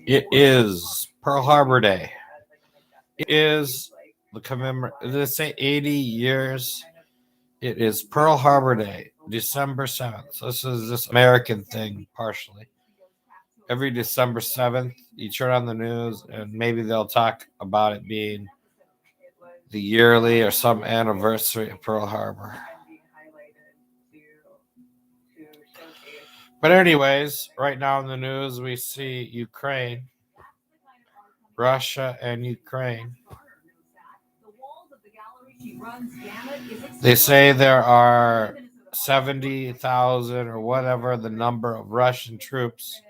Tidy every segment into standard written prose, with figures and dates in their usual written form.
It is Pearl Harbor Day. It is the did it say 80 years? It is Pearl Harbor Day, December 7th. So this is this American thing, partially. Every December 7th, you turn on the news and maybe they'll talk about it being the yearly or some anniversary of Pearl Harbor. But anyways, right now in the news we see Ukraine, Russia and Ukraine. They say there are 70,000 or whatever the number of Russian troops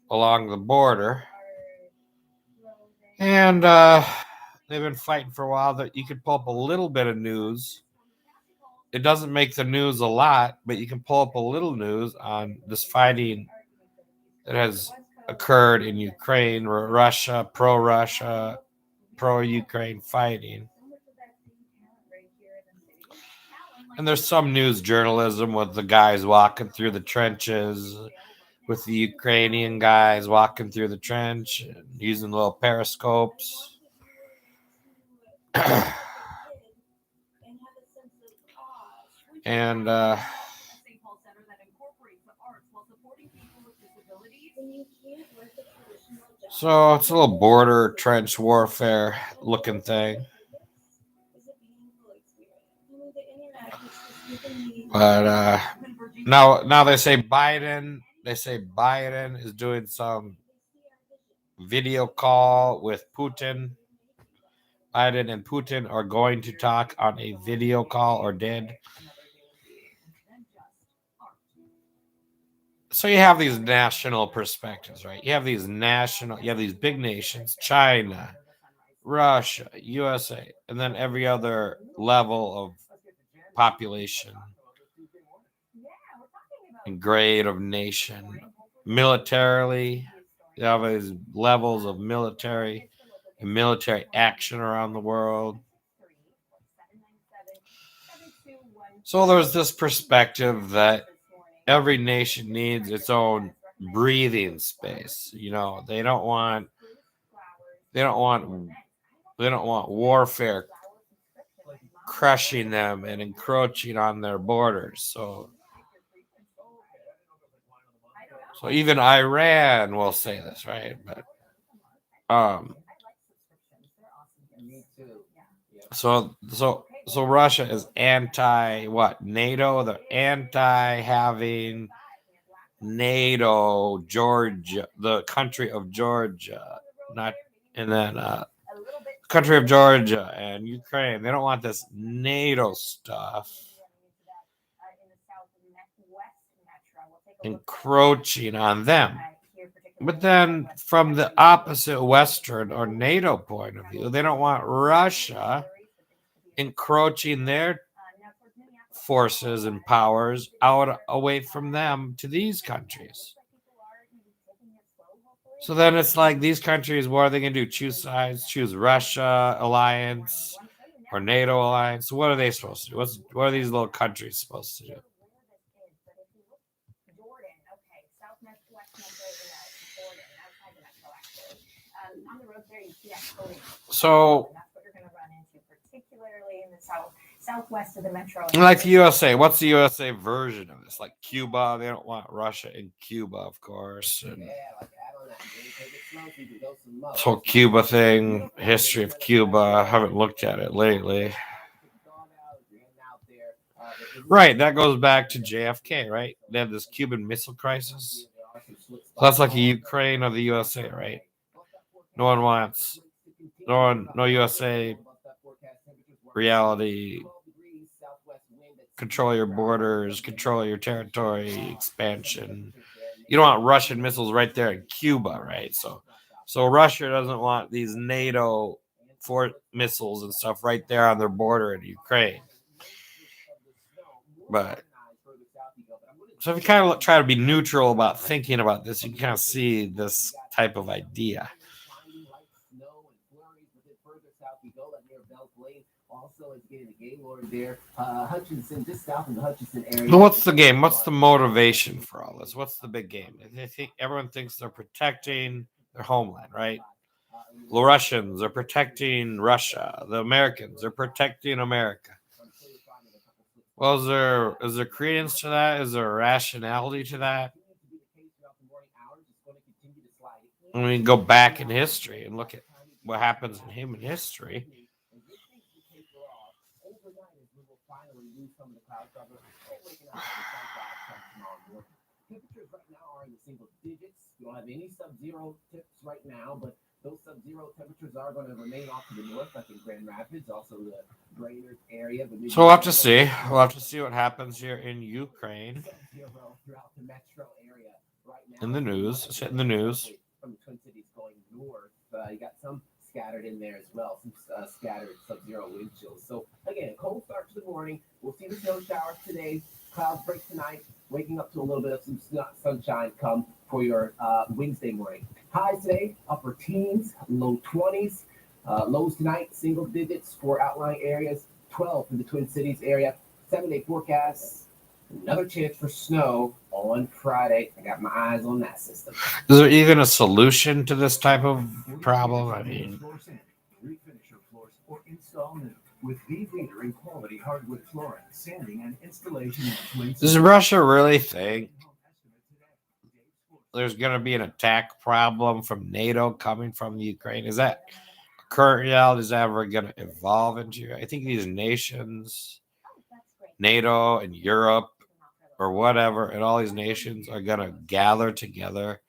along the border. And they've been fighting for a while. That you could pull up a little bit of news. It doesn't make the news a lot, but you can pull up a little news on this fighting that has occurred in Ukraine, Russia, pro-Ukraine fighting. And there's some news journalism with the guys walking through the trenches, with the Ukrainian guys walking through the trench and using little periscopes. And so it's a little border trench warfare looking thing. But now they say Biden is doing some video call with Putin. Biden and Putin are going to talk on a video call, or did. So you have these national perspectives, right? You have these big nations, China, Russia, USA, and then every other level of population and grade of nation. Militarily, you have these levels of military and military action around the world. So there's this perspective that every nation needs its own breathing space. You know, they don't want warfare crushing them and encroaching on their borders. So even Iran will say this, right? But so Russia is anti what? NATO. They're anti having NATO, Georgia, the country of Georgia, country of Georgia and Ukraine. They don't want this NATO stuff encroaching on them. But then from the opposite Western or NATO point of view, they don't want Russia encroaching their forces and powers away from them to these countries. So then it's like these countries, what are they going to do? Choose sides, choose Russia alliance or NATO alliance. What are they supposed to do? What are these little countries supposed to do? So, southwest of the metro. Like the USA, what's the USA version of this? Like Cuba, they don't want Russia in Cuba, of course. And this whole Cuba thing, history of Cuba, I haven't looked at it lately. Right, that goes back to JFK, right? They had this Cuban Missile Crisis. So that's like a Ukraine of the USA, right? No USA reality. Control your borders, control your territory, expansion. You don't want Russian missiles right there in Cuba, right? So Russia doesn't want these NATO missiles and stuff right there on their border in Ukraine. But so if you kind of try to be neutral about thinking about this, you can kind of see this type of idea. But what's the game? What's the motivation for all this? What's the big game? Everyone thinks they're protecting their homeland, right? The Russians are protecting Russia. The Americans are protecting America. Well, is there credence to that? Is there a rationality to that? I mean, go back in history and look at what happens in human history. Temperatures right now are in the single digits. You don't have any sub-zero tips right now, but those sub-zero temperatures are going to remain off to the north, like in Grand Rapids, also the Brainerd area. So we'll have to see. We'll have to see what happens here in Ukraine. In the news, it's hitting the news. From the Twin Cities going north, you got some scattered in there as well, some scattered sub-zero wind chills. So again, cold start to the morning. We'll see the snow showers today. Clouds break tonight. Waking up to a little bit of some sunshine come for your Wednesday morning. Highs today, upper teens, low 20s. Lows tonight, single digits for outlying areas, 12 for the Twin Cities area. 7-day forecast. Another chance for snow on Friday. I got my eyes on that system. Is there even a solution to this type of problem? I mean, refinish your floors or install new with the leader in quality hardwood flooring, sanding, and installation. Does Russia really think there's going to be an attack problem from NATO coming from the Ukraine? Is that current reality? Is that ever going to evolve into? I think these nations, NATO and Europe or whatever, and all these nations are going to gather together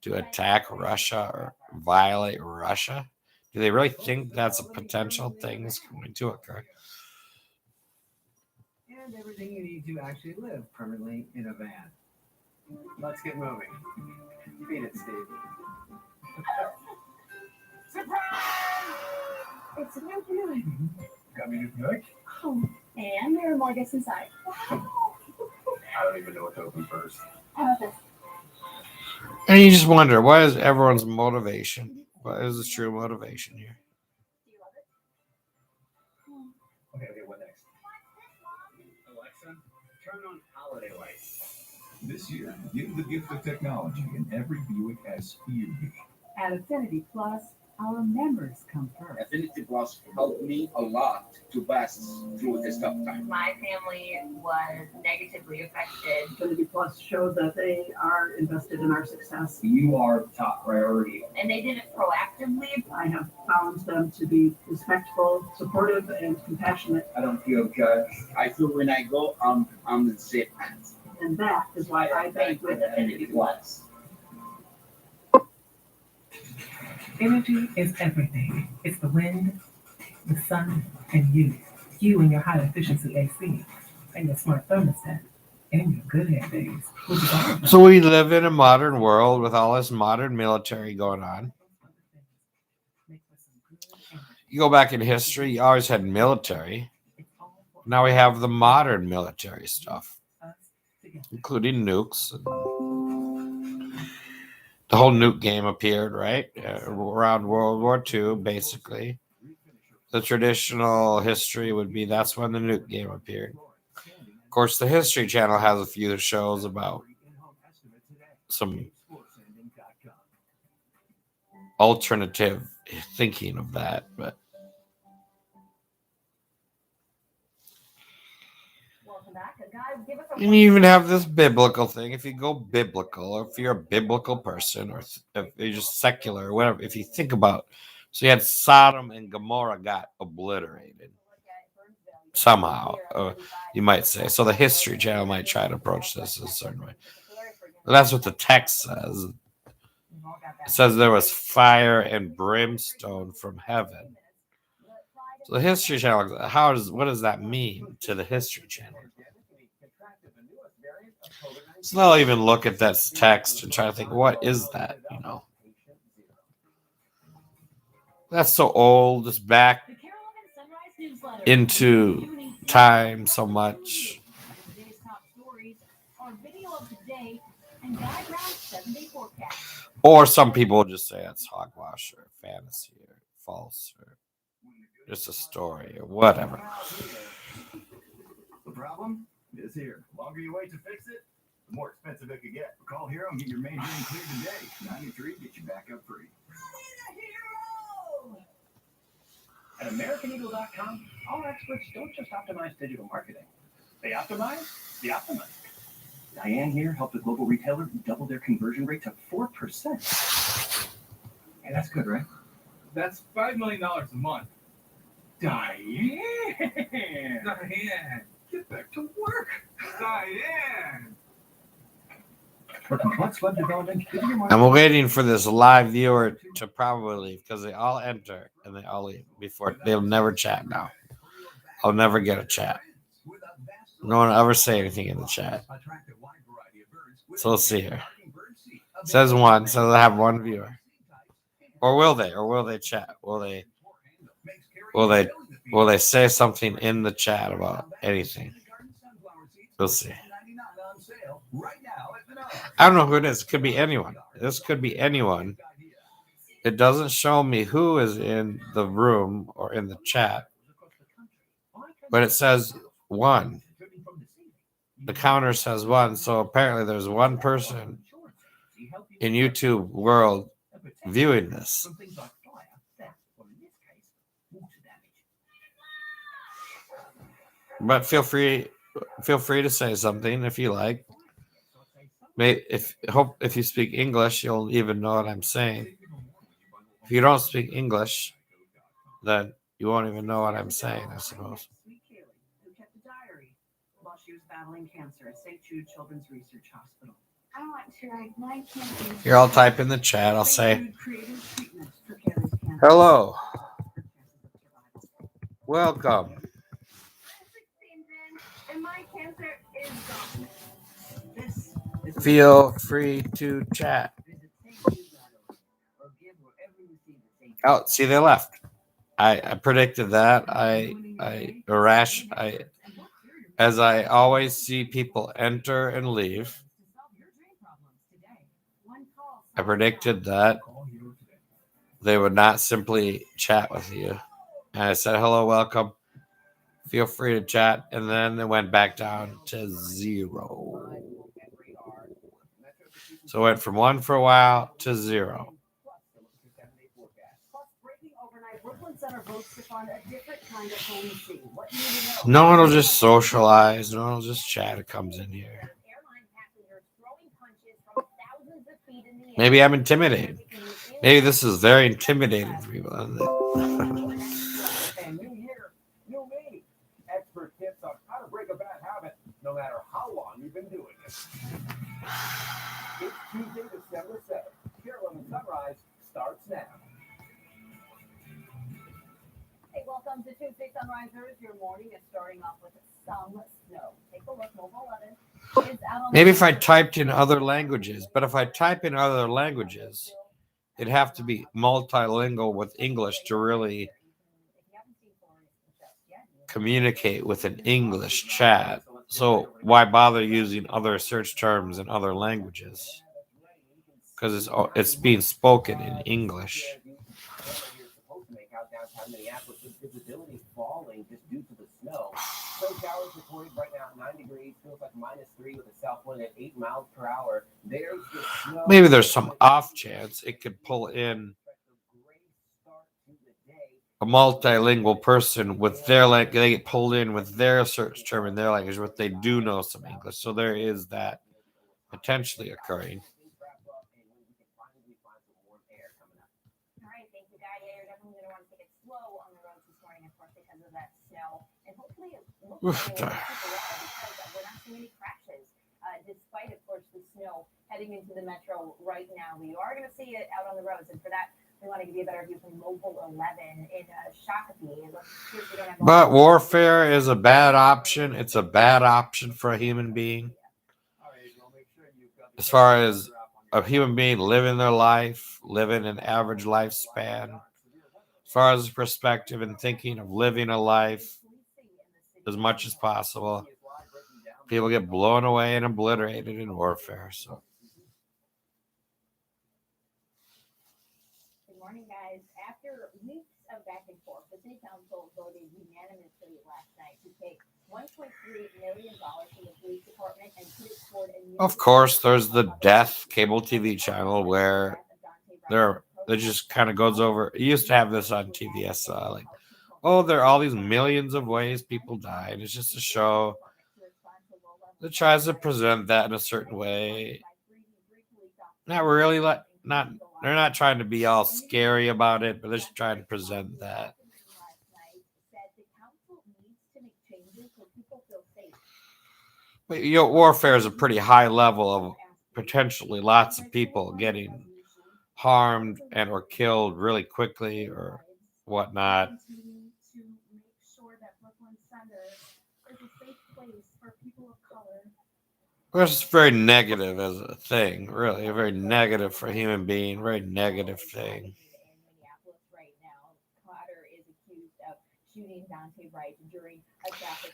to attack Russia or violate Russia. Do they really think that's a potential thing that's going to occur? And everything you need to actually live permanently in a van. Let's get moving. Beat it, Steve. Surprise! It's a new feeling. Got me a new Buick? Oh, and there are more gifts inside. Wow. I don't even know what to open first. How about this? And you just wonder, what is everyone's motivation? What is the true motivation here? Do you love it? Okay, what next? Alexa, turn on holiday lights. This year, give the gift of technology in every Buick SUV. At Affinity Plus, our members come first. Affinity Plus helped me a lot to pass through this tough time. My family was negatively affected. Affinity Plus showed that they are invested in our success. You are top priority. And they did it proactively. I have found them to be respectful, supportive, and compassionate. I don't feel judged. I feel when I go, I'm in safe hands. And that is why I bank with Affinity Plus. Energy is everything. It's the wind, the sun, and you. You and your high efficiency AC, and your smart thermostat, and your good hair days. So we live in a modern world with all this modern military going on. You go back in history, you always had military. Now we have the modern military stuff, including nukes. The whole nuke game appeared, right? Around World War II, basically. The traditional history would be that's when the nuke game appeared. Of course, the History Channel has a few shows about some alternative thinking of that, but you even have this biblical thing. If you go biblical, or if you're a biblical person, or if you're just secular, or whatever, if you think about, so you had Sodom and Gomorrah got obliterated somehow, you might say. So the History Channel might try to approach this a certain way. But that's what the text says. It says there was fire and brimstone from heaven. So the History Channel, what does that mean to the History Channel? So they'll even look at that text and try to think, what is that? You know, that's so old. It's back into time so much. Or some people will just say it's hogwash or fantasy or false or just a story or whatever. The problem is here. The longer you wait to fix it, the more expensive it could get. Call Hero and get your major and clear today. 93, get you back up free. At AmericanEagle.com, our experts don't just optimize digital marketing. They optimize the optimizer. Diane here helped a global retailer double their conversion rate to 4%. Hey, that's good, right? That's $5 million a month. Diane! Diane! Get back to work! Diane! For complex web development, I'm waiting for this live viewer to probably leave because they all enter and they all leave before they'll never chat now. I'll never get a chat. No one will ever say anything in the chat. So let's see here. It says one, so they'll have one viewer. Or will they? Or will they chat? Will they say something in the chat about anything? We'll see. I don't know who it is. It could be anyone. This could be anyone. It doesn't show me who is in the room or in the chat, but it says one. The counter says one, so apparently there's one person in YouTube world viewing this. But feel free to say something if you like. If you speak English, you'll even know what I'm saying. If you don't speak English, then you won't even know what I'm saying, I suppose. Who kept a diary while she was battling cancer at St. Jude Children's Research Hospital. I don't want to write my cancer. Here, I'll type in the chat. I'll say, hello. Welcome. And my cancer is gone. Feel free to chat. Oh, see, they left. I predicted that. As I always see people enter and leave, I predicted that they would not simply chat with you. And I said, hello, welcome. Feel free to chat. And then it went back down to 0. So it went from 1 for a while to 0. No one will just socialize. No one will just chat. It comes in here. Maybe I'm intimidating. Maybe this is very intimidating for people. Expert tips on how to break a bad habit, no matter how long you've been doing it. It's Tuesday, December 7th. Carolyn Sunrise starts now. Hey, welcome to Tuesday Sunrisers. Your morning is starting off with some snow. Take a look, Mobile 11. Maybe if I typed in other languages, but if I type in other languages, it'd have to be multilingual with English to really communicate with an English chat. So why bother using other search terms in other languages? Because it's being spoken in English. Visibility falling just due to the snow. Snow showers recorded right now at 9 degrees, feels like -3 with a south wind at 8 miles per hour. There's the snow. Maybe there's some off chance it could pull in a multilingual person with their language. They get pulled in with their search term in their language, but they do know some English. So there is that potentially occurring. We're not seeing any crashes, despite, of course, the snow heading into the metro right now. We are going to see it out on the roads, and for that, we want to give you a better view from Mobile 11 in Shakopee. But warfare is a bad option. It's a bad option for a human being. As far as a human being living their life, living an average lifespan, as far as perspective and thinking of living a life as much as possible, people get blown away and obliterated in warfare. So, good morning, guys. After weeks of back and forth, the City Council voted unanimously last night to take $1.3 million from the police department and put it toward a new Of course, there's the Death cable TV channel where it just kind of goes over. It used to have this on TVS, like, oh, there are all these millions of ways people die, and it's just a show that tries to present that in a certain way. Not really, not they're not trying to be all scary about it, but they're just trying to present that. But warfare is a pretty high level of potentially lots of people getting harmed and or killed really quickly or whatnot. It's very negative as a thing, really. A very negative for a human being, very negative thing.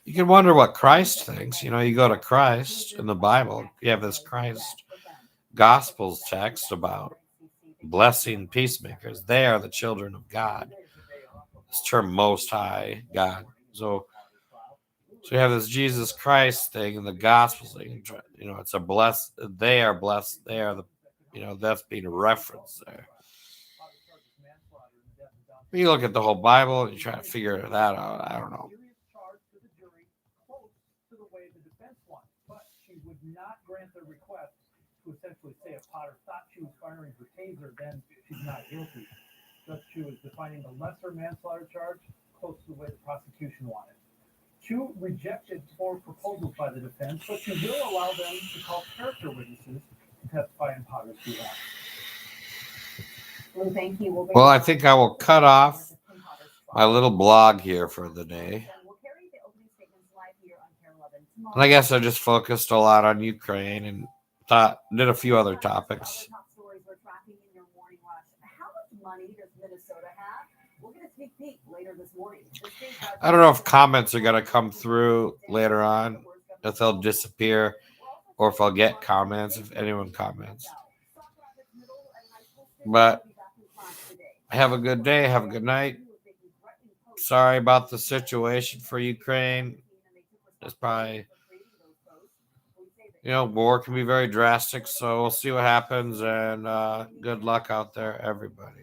You can wonder what Christ thinks. You know, you go to Christ in the Bible, you have this Christ Gospels text about blessing peacemakers. They are the children of God. This term Most High God. So you have this Jesus Christ thing in the Gospels thing. You know, it's a blessed. They are blessed. They are the. You know, that's being referenced there. But you look at the whole Bible and you try to figure that out. I don't know. Not grant their request to essentially say if Potter thought she was firing her taser, then she's not guilty. Judge Chu is defining the lesser manslaughter charge close to the way the prosecution wanted. Chu rejected 4 proposals by the defense, but she will allow them to call character witnesses to testify on Potter's behalf. Well, I think I will cut off my little blog here for the day. And I guess I just focused a lot on Ukraine and did a few other topics. I don't know if comments are going to come through later on, if they'll disappear, or if I'll get comments, if anyone comments. But have a good day. Have a good night. Sorry about the situation for Ukraine. It's probably, war can be very drastic. So we'll see what happens. And good luck out there, everybody.